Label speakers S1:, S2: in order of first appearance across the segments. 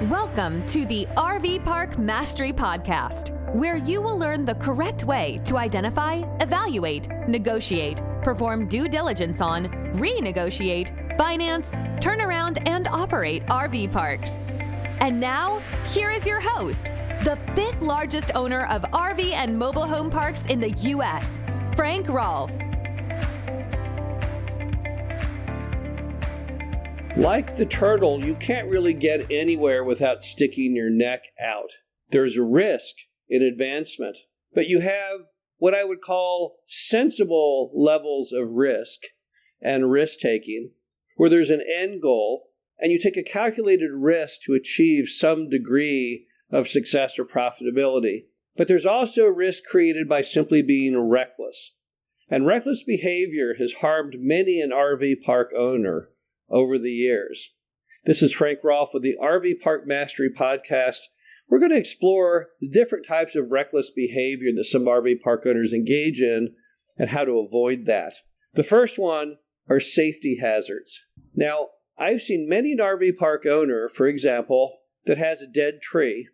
S1: Welcome to the RV Park Mastery Podcast, where you will learn the correct way to identify, evaluate, negotiate, perform due diligence on, renegotiate, finance, turn around, and operate RV parks. And now, here is your host, the fifth largest owner of RV and mobile home parks in the U.S., Frank Rolfe.
S2: Like the turtle, you can't really get anywhere without sticking your neck out. There's a risk in advancement, but you have what I would call sensible levels of risk and risk-taking, where there's an end goal, and you take a calculated risk to achieve some degree of success or profitability. But there's also risk created by simply being reckless. And reckless behavior has harmed many an RV park owner over the years. This is Frank Rolfe with the RV Park Mastery Podcast. We're going to explore the different types of reckless behavior that some RV park owners engage in and how to avoid that. The first one are safety hazards. Now, I've seen many an RV park owner, for example, that has a dead tree.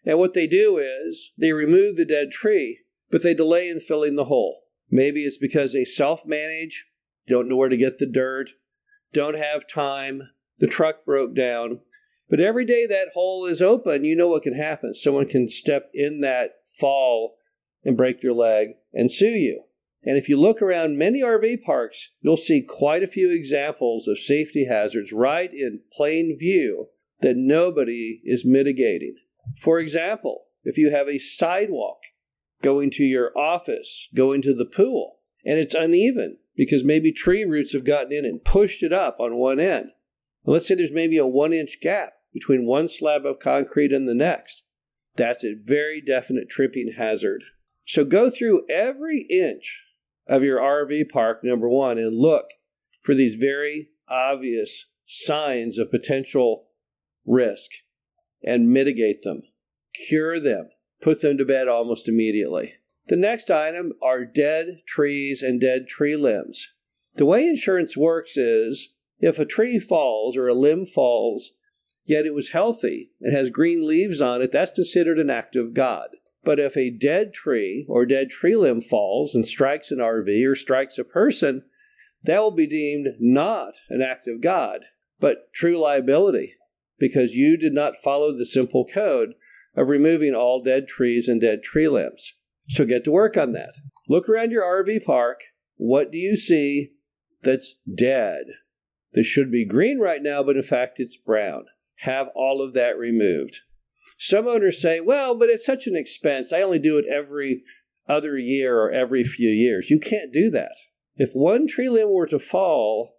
S2: And what they do is they remove the dead tree, but they delay in filling the hole. Maybe it's because they self-manage, don't know where to get the dirt, don't have time, the truck broke down. But every day that hole is open, you know what can happen. Someone can step in that fall and break their leg and sue you. And if you look around many RV parks, you'll see quite a few examples of safety hazards right in plain view that nobody is mitigating. For example, if you have a sidewalk going to your office, going to the pool, and it's uneven, because maybe tree roots have gotten in and pushed it up on one end. Well, let's say there's maybe a 1-inch gap between one slab of concrete and the next. That's a very definite tripping hazard. So go through every inch of your RV park, number one, and look for these very obvious signs of potential risk and mitigate them, cure them, put them to bed almost immediately. The next item are dead trees and dead tree limbs. The way insurance works is if a tree falls or a limb falls, yet it was healthy and has green leaves on it, that's considered an act of God. But if a dead tree or dead tree limb falls and strikes an RV or strikes a person, that will be deemed not an act of God, but true liability, because you did not follow the simple code of removing all dead trees and dead tree limbs. So get to work on that. Look around your RV park. What do you see that's dead? This should be green right now, but in fact it's brown. Have all of that removed. Some owners say, well, but it's such an expense. I only do it every other year or every few years. You can't do that. If one tree limb were to fall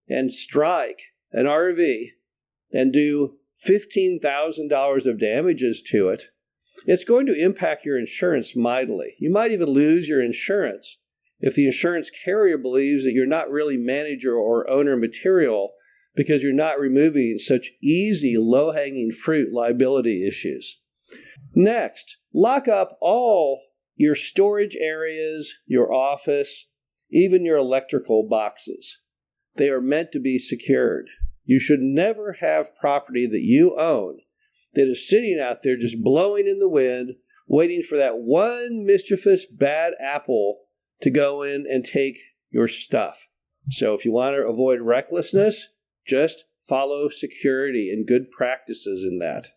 S2: and strike an RV and do $15,000 of damages to it, it's going to impact your insurance mightily. You might even lose your insurance if the insurance carrier believes that you're not really manager or owner material because you're not removing such easy, low-hanging fruit liability issues. Next, lock up all your storage areas, your office, even your electrical boxes. They are meant to be secured. You should never have property that you own that is sitting out there just blowing in the wind, waiting for that one mischievous bad apple to go in and take your stuff. So if you want to avoid recklessness, just follow security and good practices in that.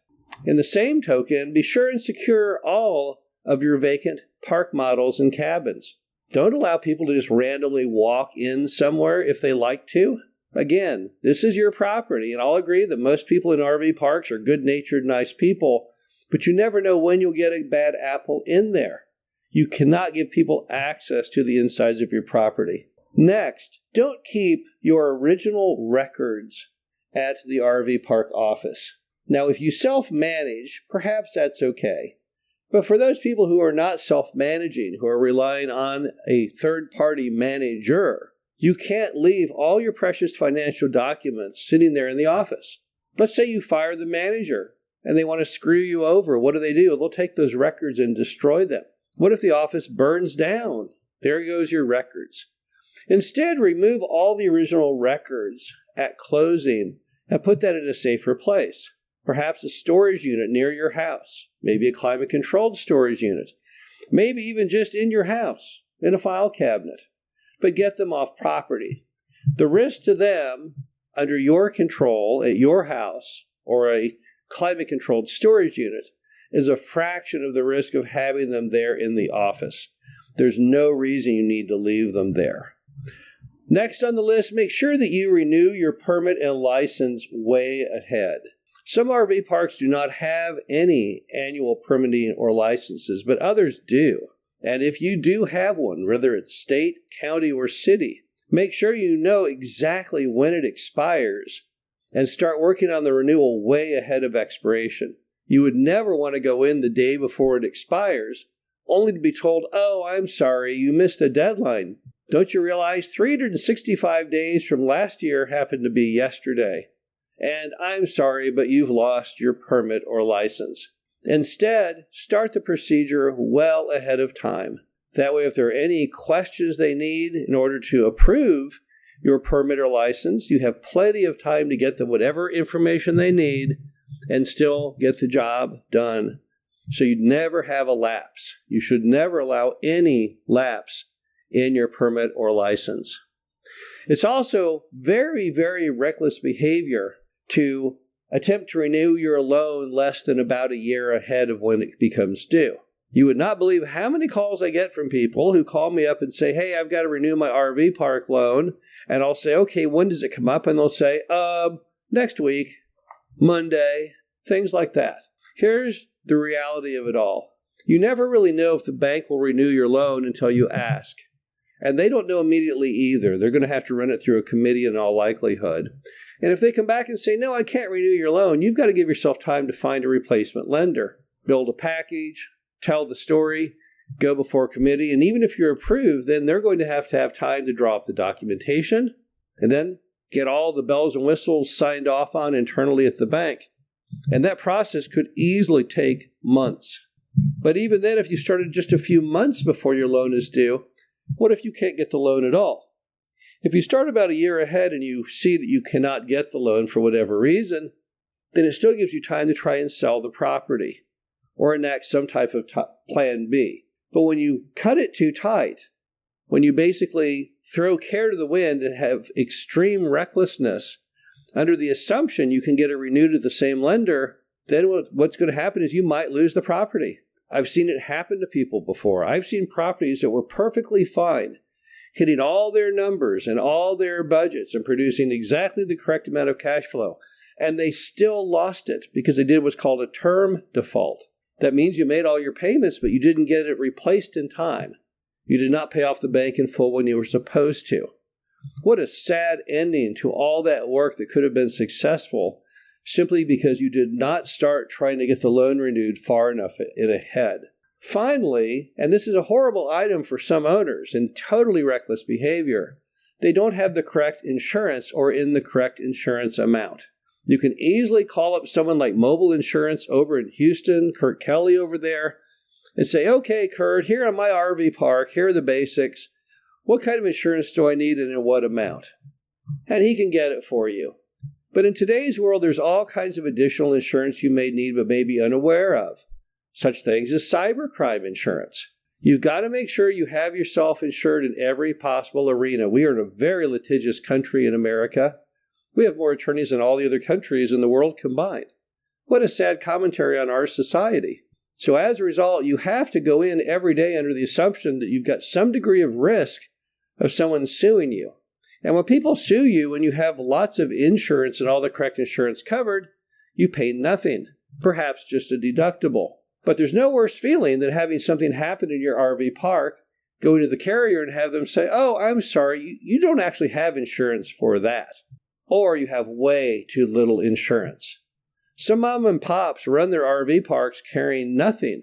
S2: In the same token, be sure and secure all of your vacant park models and cabins. Don't allow people to just randomly walk in somewhere if they like to. Again, this is your property, and I'll agree that most people in RV parks are good-natured, nice people, but you never know when you'll get a bad apple in there. You cannot give people access to the insides of your property. Next, don't keep your original records at the RV park office. Now, if you self-manage, perhaps that's okay. But for those people who are not self-managing, who are relying on a third-party manager, you can't leave all your precious financial documents sitting there in the office. Let's say you fire the manager and they want to screw you over. What do? They'll take those records and destroy them. What if the office burns down? There goes your records. Instead, remove all the original records at closing and put that in a safer place. Perhaps a storage unit near your house, maybe a climate-controlled storage unit, maybe even just in your house, in a file cabinet. But get them off property. The risk to them, under your control at your house or a climate-controlled storage unit, is a fraction of the risk of having them there in the office. There's no reason you need to leave them there. Next on the list, make sure that you renew your permit and license way ahead. Some RV parks do not have any annual permitting or licenses, but others do. And if you do have one, whether it's state, county, or city, make sure you know exactly when it expires and start working on the renewal way ahead of expiration. You would never want to go in the day before it expires, only to be told, "Oh, I'm sorry, you missed the deadline. Don't you realize 365 days from last year happened to be yesterday? And I'm sorry, but you've lost your permit or license." Instead, start the procedure well ahead of time. That way, if there are any questions they need in order to approve your permit or license, you have plenty of time to get them whatever information they need and still get the job done. So you never have a lapse. You should never allow any lapse in your permit or license. It's also very, very reckless behavior to attempt to renew your loan less than about a year ahead of when it becomes due. You would not believe how many calls I get from people who call me up and say, "Hey, I've got to renew my RV park loan." And I'll say, "Okay, when does it come up?" And they'll say, next week, Monday, things like that. Here's the reality of it all. You never really know if the bank will renew your loan until you ask. And they don't know immediately either. They're going to have to run it through a committee in all likelihood. And if they come back and say, "No, I can't renew your loan," you've got to give yourself time to find a replacement lender. Build a package, tell the story, go before committee, and even if you're approved, then they're going to have time to draw up the documentation and then get all the bells and whistles signed off on internally at the bank. And that process could easily take months. But even then, if you started just a few months before your loan is due, what if you can't get the loan at all? If you start about a year ahead and you see that you cannot get the loan for whatever reason, then it still gives you time to try and sell the property or enact some type of plan B. But when you cut it too tight, when you basically throw care to the wind and have extreme recklessness under the assumption you can get it renewed at the same lender, then what's going to happen is you might lose the property. I've seen it happen to people before. I've seen properties that were perfectly fine, hitting all their numbers and all their budgets and producing exactly the correct amount of cash flow. And they still lost it because they did what's called a term default. That means you made all your payments, but you didn't get it replaced in time. You did not pay off the bank in full when you were supposed to. What a sad ending to all that work that could have been successful simply because you did not start trying to get the loan renewed far enough in ahead. Finally, and this is a horrible item for some owners and totally reckless behavior, they don't have the correct insurance or in the correct insurance amount. You can easily call up someone like Mobile Insurance over in Houston, Kurt Kelly over there, and say, "Okay, Kurt, here on my RV park, here are the basics. What kind of insurance do I need and in what amount?" And he can get it for you. But in today's world, there's all kinds of additional insurance you may need but may be unaware of. Such things as cybercrime insurance. You've got to make sure you have yourself insured in every possible arena. We are in a very litigious country in America. We have more attorneys than all the other countries in the world combined. What a sad commentary on our society. So as a result, you have to go in every day under the assumption that you've got some degree of risk of someone suing you. And when people sue you and you have lots of insurance and all the correct insurance covered, you pay nothing, perhaps just a deductible. But there's no worse feeling than having something happen in your RV park, going to the carrier and have them say, "Oh, I'm sorry, you don't actually have insurance for that." Or you have way too little insurance. Some mom and pops run their RV parks carrying nothing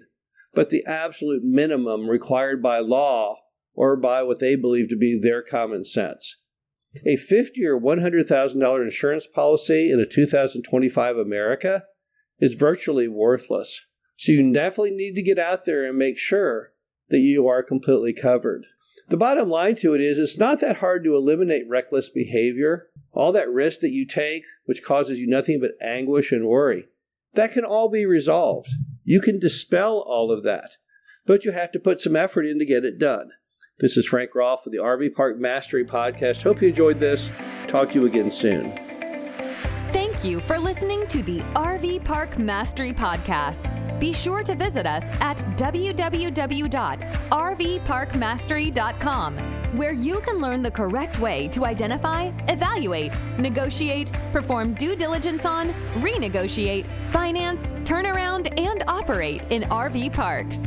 S2: but the absolute minimum required by law or by what they believe to be their common sense. A $50,000 or $100,000 insurance policy in a 2025 America is virtually worthless. So you definitely need to get out there and make sure that you are completely covered. The bottom line to it is it's not that hard to eliminate reckless behavior. All that risk that you take, which causes you nothing but anguish and worry, That can all be resolved. You can dispel all of that, but you have to put some effort in to get it done. This is Frank Rolfe with the RV Park Mastery Podcast. Hope you enjoyed this. Talk to you again soon.
S1: Thank you for listening to the RV Park Mastery Podcast. Be sure to visit us at www.rvparkmastery.com, where you can learn the correct way to identify, evaluate, negotiate, perform due diligence on, renegotiate, finance, turn around, and operate in RV parks.